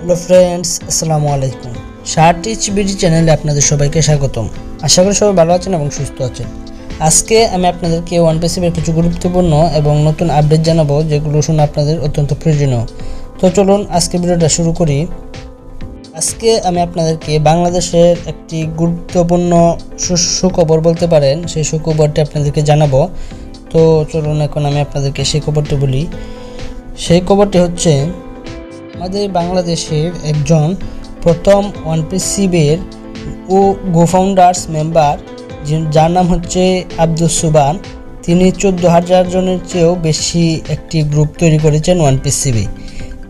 Hello friends, আসসালামু আলাইকুম। Shirt HBD চ্যানেলে আপনাদের সবাইকে স্বাগতম। আশা করি সবাই ভালো আছেন এবং সুস্থ আছেন। আজকে আমি আপনাদেরকে ওয়ানপাসিভের কিছু গুরুত্বপূর্ণ এবং নতুন আপডেট জানাবো, যেগুলো শুনে আপনাদের অত্যন্ত প্রয়োজনীয়। তো চলুন আজকে ভিডিওটা শুরু করি। আজকে আমি আপনাদেরকে বাংলাদেশের একটি গুরুত্বপূর্ণ সুখবর বলতে পারেন, সেই সুখবরটি আপনাদেরকে জানাবো। তো চলুন এখন আমি আপনাদেরকে সেই খবরটি বলি। সেই খবরটি হচ্ছে, আমাদের বাংলাদেশের একজন প্রথম ওয়ানপাসিভের ফাউন্ডার্স মেম্বার, যার নাম হচ্ছে আব্দুস সুবান, তিনি 14,000 জনের চেয়েও বেশি একটি গ্রুপ তৈরি করেছেন ওয়ানপাসিভে।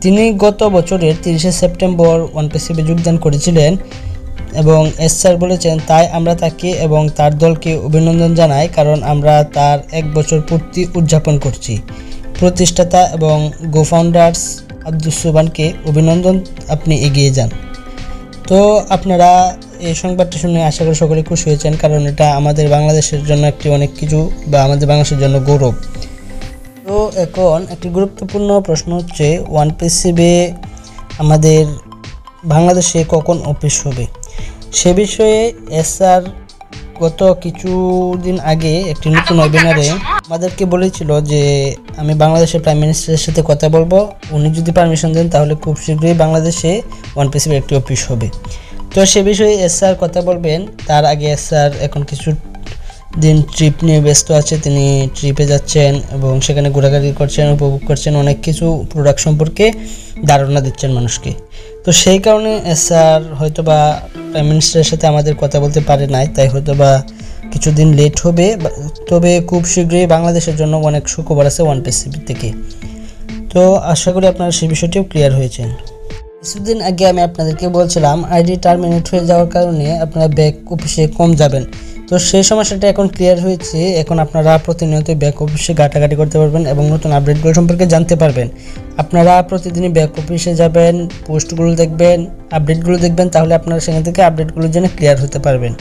তিনি গত বছরের 30শে সেপ্টেম্বর ওয়ানপাসিভে যোগদান করেছিলেন এবং স্যার বলেছেন, তাই আমরা তাকে এবং তার দলকে অভিনন্দন জানাই, কারণ আমরা তার 1 বছর পূর্তি উদযাপন করছি। প্রতিষ্ঠাতা এবং ফাউন্ডার্স আব্দুস সুবানকে অভিনন্দন, আপনি এগিয়ে যান। তো আপনারা এই সংবাদটি শুনে আশা করি সকলে খুশি হয়েছেন, কারণ এটা আমাদের বাংলাদেশের জন্য একটি অনেক কিছু, বা আমাদের বাংলাদেশের জন্য গৌরব। তো এখন একটি গুরুত্বপূর্ণ প্রশ্ন হচ্ছে, ওয়ানপাসিভে আমাদের বাংলাদেশে কখন অফিস হবে? সে বিষয়ে স্যার গত কিছুদিন আগে একটি নতুন ওয়েবিনারে আমাদেরকে বলেছিল যে আমি বাংলাদেশের প্রাইম মিনিস্টারের সাথে কথা বলবো, উনি যদি পারমিশন দেন তাহলে খুব শীঘ্রই বাংলাদেশে ওয়ানপাসিভের একটি অফিস হবে। তো সে বিষয়ে স্যার কথা বলবেন। তার আগে স্যার এখন কিছু দিন ট্রিপ নিয়ে ব্যস্ত আছে, তিনি ট্রিপে যাচ্ছেন এবং সেখানে ঘোরাঘুরি করছেন, উপভোগ করছেন, অনেক কিছু প্রোডাক্ট সম্পর্কে ধারণা দিচ্ছেন মানুষকে। তো সেই কারণে স্যার হয়তোবা প্রাইম মিনিস্টারের সাথে আমাদের কথা বলতে পারে নাই, তাই হয়তোবা কিছুদিন লেট হবে। তবে খুব শীঘ্রই বাংলাদেশের জন্য অনেক সুখবর আছে ওয়ানপাসিভ থেকে। তো আশা করি আপনারা সেই বিষয়টিও ক্লিয়ার হয়েছেন। কিছুদিন আগে আমি আপনাদেরকে বলছিলাম আইডি টার্মিনেট হয়ে যাওয়ার কারণে আপনারা ব্যাক অফিসে কম যাবেন। তো সেই সমস্যাটা এখন ক্লিয়ার হয়েছে। এখন আপনারা প্রতিনিয়ত ব্যাক অফিসে ঘাটাঘাটি করতে পারবেন এবং নতুন আপডেটগুলো সম্পর্কে জানতে পারবেন। আপনারা প্রতিদিনই ব্যাক অফিসে যাবেন, পোস্টগুলো দেখবেন, আপডেটগুলো দেখবেন, তাহলে আপনারা সেখান থেকে আপডেটগুলো জেনে ক্লিয়ার হতে পারবেন।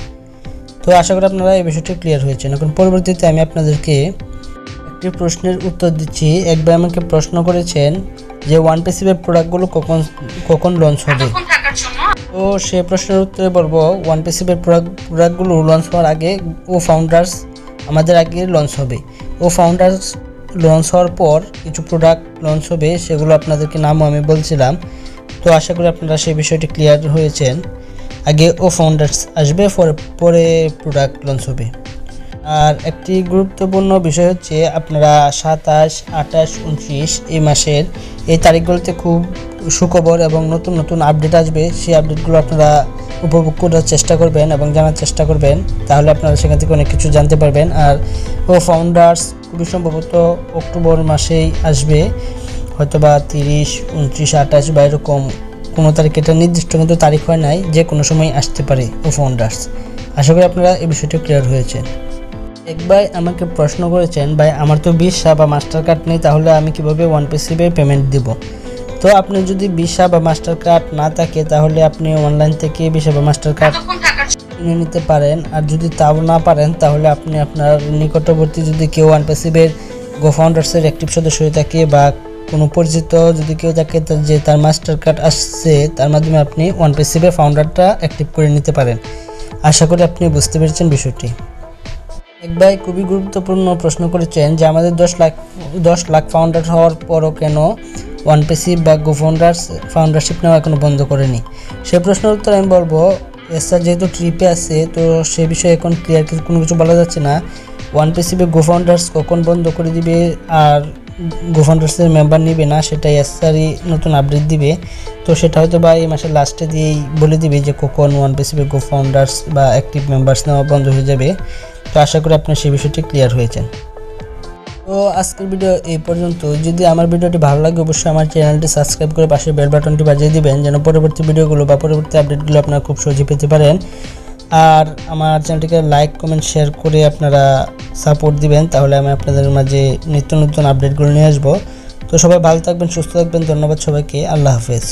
তো আশা করি আপনারা এই বিষয়টি ক্লিয়ার হয়েছেন। এখন পরবর্তীতে আমি আপনাদেরকে একটি প্রশ্নের উত্তর দিচ্ছি। একবার আমাকে প্রশ্ন করেছেন যে ওয়ানপাসিভের প্রোডাক্টগুলো কখন লঞ্চ হবে। তো সে প্রশ্নের উত্তরে বলবো, ওয়ানপাসিভের প্রোডাক্টগুলো লঞ্চ হওয়ার আগে ফাউন্ডার্স আমাদের আগে লঞ্চ হবে। ফাউন্ডার্স লঞ্চ হওয়ার পর কিছু প্রোডাক্ট লঞ্চ হবে, সেগুলো আপনাদেরকে নামও আমি বলছিলাম। তো আশা করি আপনারা সেই বিষয়টি ক্লিয়ার হয়েছেন। আগে ফাউন্ডার্স আসবে, পরে প্রোডাক্ট লঞ্চ হবে। আর একটি গুরুত্বপূর্ণ বিষয় হচ্ছে, আপনারা 27, 28, 29 এই মাসের এই তারিখগুলোতে খুব সুখবর এবং নতুন নতুন আপডেট আসবে। সেই আপডেটগুলো আপনারা উপভোগ করার চেষ্টা করবেন এবং জানার চেষ্টা করবেন, তাহলে আপনারা সেখান থেকে অনেক কিছু জানতে পারবেন। আর ফাউন্ডার্স খুবই সম্ভবত অক্টোবর মাসেই আসবে, হয়তোবা 30, 29, 28 বা এরকম কোনো তারিখ, এটা নির্দিষ্ট কিন্তু তারিখ হয় নাই, যে কোনো সময় আসতে পারে ফাউন্ডার্স। আশা করি আপনারা এই বিষয়টি ক্লিয়ার হয়েছে। এক ভাই আমাকে প্রশ্ন করেছেন, ভাই আমার তো ভিসা বা মাস্টার কার্ড নেই, তাহলে আমি কিভাবে ওয়ানপাসিভে পেমেন্ট দিব? তো আপনি যদি ভিসা বা মাস্টার কার্ড না থাকে, তাহলে আপনি অনলাইন থেকে ভিসা বা মাস্টার কার্ড কিনে নিতে পারেন। আর যদি তাও না পারেন, তাহলে আপনি আপনার নিকটবর্তী যদি কেউ ওয়ানপাসিভের ফাউন্ডার্সের অ্যাক্টিভ সদস্য হয়ে থাকে বা কোনো পরিচিত যদি কেউ থাকে যে তার মাস্টার কার্ড আসছে, তার মাধ্যমে আপনি ওয়ানপাসিভের ফাউন্ডারটা অ্যাক্টিভ করে নিতে পারেন। আশা করি আপনি বুঝতে পেরেছেন বিষয়টি। এক ভাই খুবই গুরুত্বপূর্ণ প্রশ্ন করেছেন যে আমাদের 10 লাখ ফাউন্ডার হওয়ার পরও কেন ওয়ানপাসিভ বা ফাউন্ডারশিপ নেওয়া এখনো বন্ধ করেনি। সেই প্রশ্নের উত্তর আমি বলবো, স্যার যেহেতু ট্রিপে আছে, তো সে বিষয়ে এখন ক্লিয়ার কোনো কিছু বলা যাচ্ছে না। ওয়ানপাসিভে ফাউন্ডার্স কখন বন্ধ করে দিবে আর ফাউন্ডার্সের মেম্বার নিবে না, সেটাই স্যারই নতুন আপডেট দিবে। তো সেটা হয়তো বা এই মাসের লাস্টে দিয়েই বলে দিবে যে কখন ওয়ানপাসিভে ফাউন্ডার্স বা অ্যাক্টিভ মেম্বার্স নেওয়া বন্ধ হয়ে যাবে। তো আশা করি আপনার সেই বিষয়টি ক্লিয়ার হয়েছেন। তো আজকের ভিডিও এই পর্যন্ত। যদি আমার ভিডিওটি ভালো লাগে, অবশ্যই আমার চ্যানেলটি সাবস্ক্রাইব করে পাশে বেল বাটনটি বাজিয়ে দিবেন, যেন পরবর্তী ভিডিওগুলো বা পরবর্তী আপডেটগুলো আপনারা খুব সহজে পেতে পারেন। আর আমার চ্যানেলটিকে লাইক, কমেন্ট, শেয়ার করে আপনারা সাপোর্ট দিবেন, তাহলে আমি আপনাদের মাঝে নিত্য নতুন আপডেটগুলো নিয়ে আসবো। তো সবাই ভালো থাকবেন, সুস্থ থাকবেন। ধন্যবাদ সবাইকে। আল্লাহ হাফেজ।